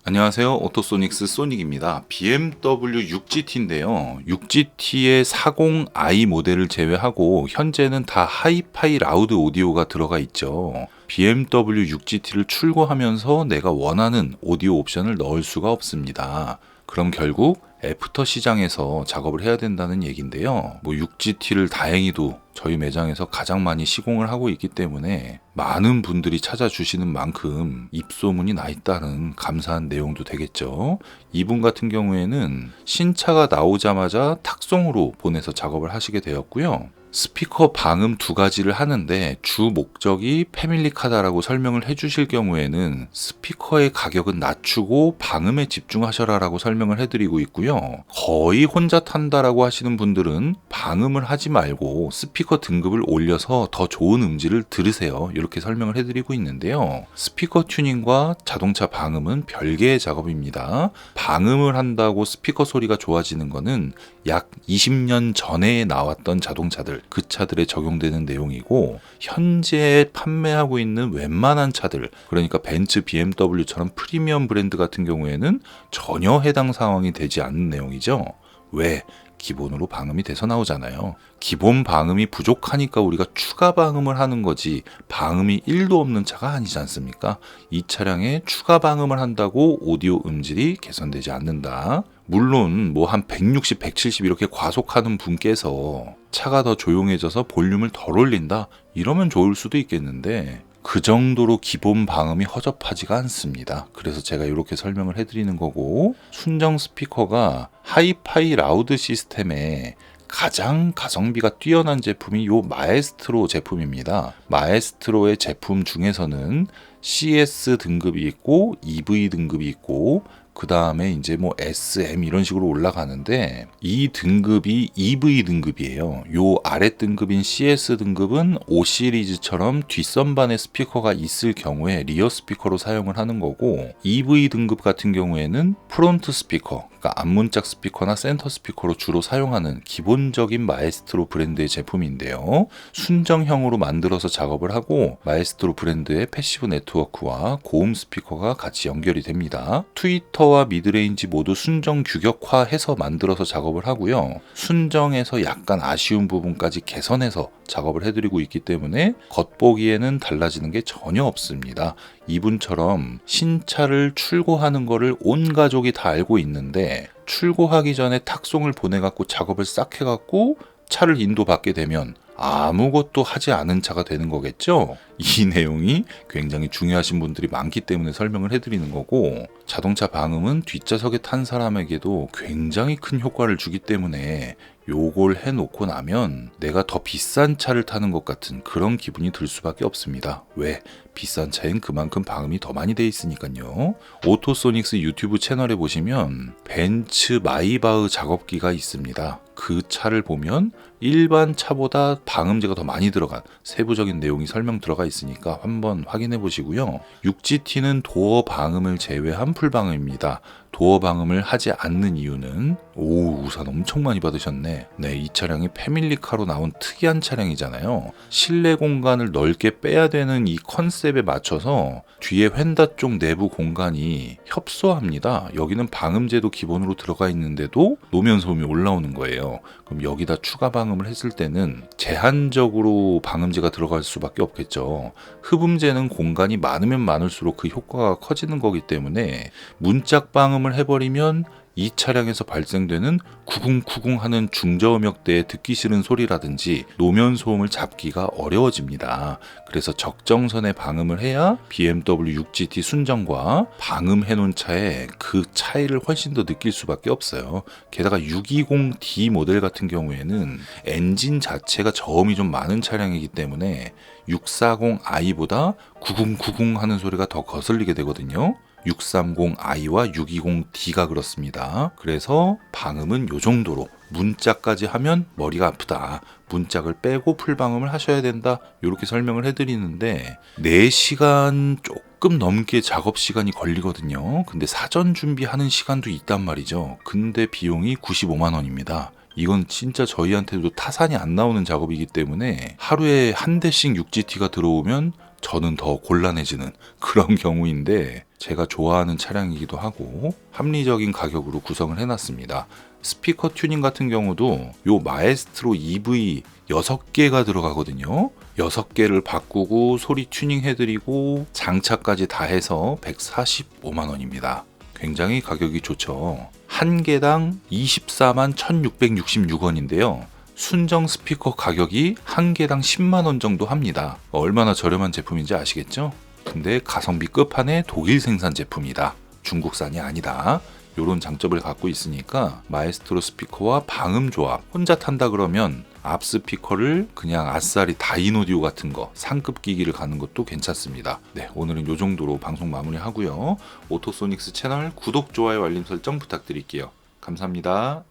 안녕하세요. 오토소닉스 소닉입니다. BMW 6GT인데요. 6GT의 40i 모델을 제외하고 현재는 다 하이파이 라우드 오디오가 들어가 있죠. BMW 6GT를 출고하면서 내가 원하는 오디오 옵션을 넣을 수가 없습니다. 그럼 결국 애프터 시장에서 작업을 해야 된다는 얘기인데요. 6GT를 다행히도 저희 매장에서 가장 많이 시공을 하고 있기 때문에 많은 분들이 찾아주시는 만큼 입소문이 나 있다는 감사한 내용도 되겠죠. 이분 같은 경우에는 신차가 나오자마자 탁송으로 보내서 작업을 하시게 되었고요. 스피커 방음 두 가지를 하는데 주 목적이 패밀리카다라고 설명을 해주실 경우에는 스피커의 가격은 낮추고 방음에 집중하셔라라고 설명을 해드리고 있고요. 거의 혼자 탄다라고 하시는 분들은 방음을 하지 말고 스피커 등급을 올려서 더 좋은 음질을 들으세요. 이렇게 설명을 해드리고 있는데요. 스피커 튜닝과 자동차 방음은 별개의 작업입니다. 방음을 한다고 스피커 소리가 좋아지는 것은 약 20년 전에 나왔던 자동차들, 그 차들에 적용되는 내용이고, 현재 판매하고 있는 웬만한 차들, 그러니까 벤츠, BMW처럼 프리미엄 브랜드 같은 경우에는 전혀 해당 상황이 되지 않는 내용이죠. 왜? 기본으로 방음이 돼서 나오잖아요. 기본 방음이 부족하니까 우리가 추가 방음을 하는 거지 방음이 1도 없는 차가 아니지 않습니까? 이 차량에 추가 방음을 한다고 오디오 음질이 개선되지 않는다. 물론 한 160, 170 이렇게 과속하는 분께서 차가 더 조용해져서 볼륨을 덜 올린다 이러면 좋을 수도 있겠는데 그 정도로 기본 방음이 허접하지가 않습니다. 그래서 제가 이렇게 설명을 해드리는 거고, 순정 스피커가 하이파이 라우드 시스템에 가장 가성비가 뛰어난 제품이 요 마에스트로 제품입니다. 마에스트로의 제품 중에서는 CS 등급이 있고 EV 등급이 있고 그 다음에 이제 SM 이런 식으로 올라가는데 이 등급이 EV 등급이에요. 요 아래 등급인 CS 등급은 5 시리즈처럼 뒷선반에 스피커가 있을 경우에 리어 스피커로 사용을 하는 거고, EV 등급 같은 경우에는 프론트 스피커, 그러니까 앞문짝 스피커나 센터 스피커로 주로 사용하는 기본적인 마에스트로 브랜드의 제품인데요. 순정형으로 만들어서 작업을 하고 마에스트로 브랜드의 패시브 네트워크와 고음 스피커가 같이 연결이 됩니다. 트위터와 미드레인지 모두 순정 규격화해서 만들어서 작업을 하고요. 순정에서 약간 아쉬운 부분까지 개선해서 작업을 해드리고 있기 때문에 겉보기에는 달라지는 게 전혀 없습니다. 이분처럼 신차를 출고하는 거를 온 가족이 다 알고 있는데 출고하기 전에 탁송을 보내갖고 작업을 싹 해갖고 차를 인도받게 되면 아무것도 하지 않은 차가 되는 거겠죠? 이 내용이 굉장히 중요하신 분들이 많기 때문에 설명을 해드리는 거고, 자동차 방음은 뒷좌석에 탄 사람에게도 굉장히 큰 효과를 주기 때문에 요걸 해놓고 나면 내가 더 비싼 차를 타는 것 같은 그런 기분이 들 수밖에 없습니다. 왜? 비싼 차엔 그만큼 방음이 더 많이 돼 있으니까요. 오토소닉스 유튜브 채널에 보시면 벤츠 마이바흐 작업기가 있습니다. 그 차를 보면 일반 차보다 방음제가 더 많이 들어간 세부적인 내용이 설명 들어가 있으니까 한번 확인해 보시고요. 6GT는 도어 방음을 제외한 풀방음입니다. 도어 방음을 하지 않는 이유는 우산 엄청 많이 받으셨네. 네, 이 차량이 패밀리카로 나온 특이한 차량이잖아요. 실내 공간을 넓게 빼야 되는 이 컨셉에 맞춰서 뒤에 휀다 쪽 내부 공간이 협소합니다. 여기는 방음제도 기본으로 들어가 있는데도 노면 소음이 올라오는 거예요. 그럼 여기다 추가 방음을 했을 때는 제한적으로 방음제가 들어갈 수밖에 없겠죠. 흡음제는 공간이 많으면 많을수록 그 효과가 커지는 거기 때문에 문짝 방음을 해버리면 이 차량에서 발생되는 구궁구궁 하는 중저음역대의 듣기 싫은 소리라든지 노면 소음을 잡기가 어려워집니다. 그래서 적정선에 방음을 해야 BMW 6GT 순정과 방음해놓은 차의 그 차이를 훨씬 더 느낄 수밖에 없어요. 게다가 620D 모델 같은 경우에는 엔진 자체가 저음이 좀 많은 차량이기 때문에 640i보다 구궁구궁 하는 소리가 더 거슬리게 되거든요. 630i와 620D가 그렇습니다. 그래서 방음은 요 정도로, 문짝까지 하면 머리가 아프다, 문짝을 빼고 풀방음을 하셔야 된다, 이렇게 설명을 해드리는데 4시간 조금 넘게 작업 시간이 걸리거든요. 근데 사전 준비하는 시간도 있단 말이죠. 근데 비용이 95만 원입니다. 이건 진짜 저희한테도 타산이 안 나오는 작업이기 때문에 하루에 한 대씩 6GT가 들어오면 저는 더 곤란해지는 그런 경우인데 제가 좋아하는 차량이기도 하고 합리적인 가격으로 구성을 해놨습니다. 스피커 튜닝 같은 경우도 요 마에스트로 EV 6개가 들어가거든요. 6개를 바꾸고 소리 튜닝 해드리고 장착까지 다 해서 145만 원입니다. 굉장히 가격이 좋죠. 한 개당 24만 1666원인데요. 순정 스피커 가격이 한 개당 10만 원 정도 합니다. 얼마나 저렴한 제품인지 아시겠죠? 근데 가성비 끝판의 독일 생산 제품이다. 중국산이 아니다. 이런 장점을 갖고 있으니까 마에스트로 스피커와 방음 조합 혼자 탄다 그러면 앞 스피커를 그냥 아싸리 다이노디오 같은 거 상급 기기를 가는 것도 괜찮습니다. 네, 오늘은 이 정도로 방송 마무리하고요. 오토소닉스 채널 구독, 좋아요, 알림 설정 부탁드릴게요. 감사합니다.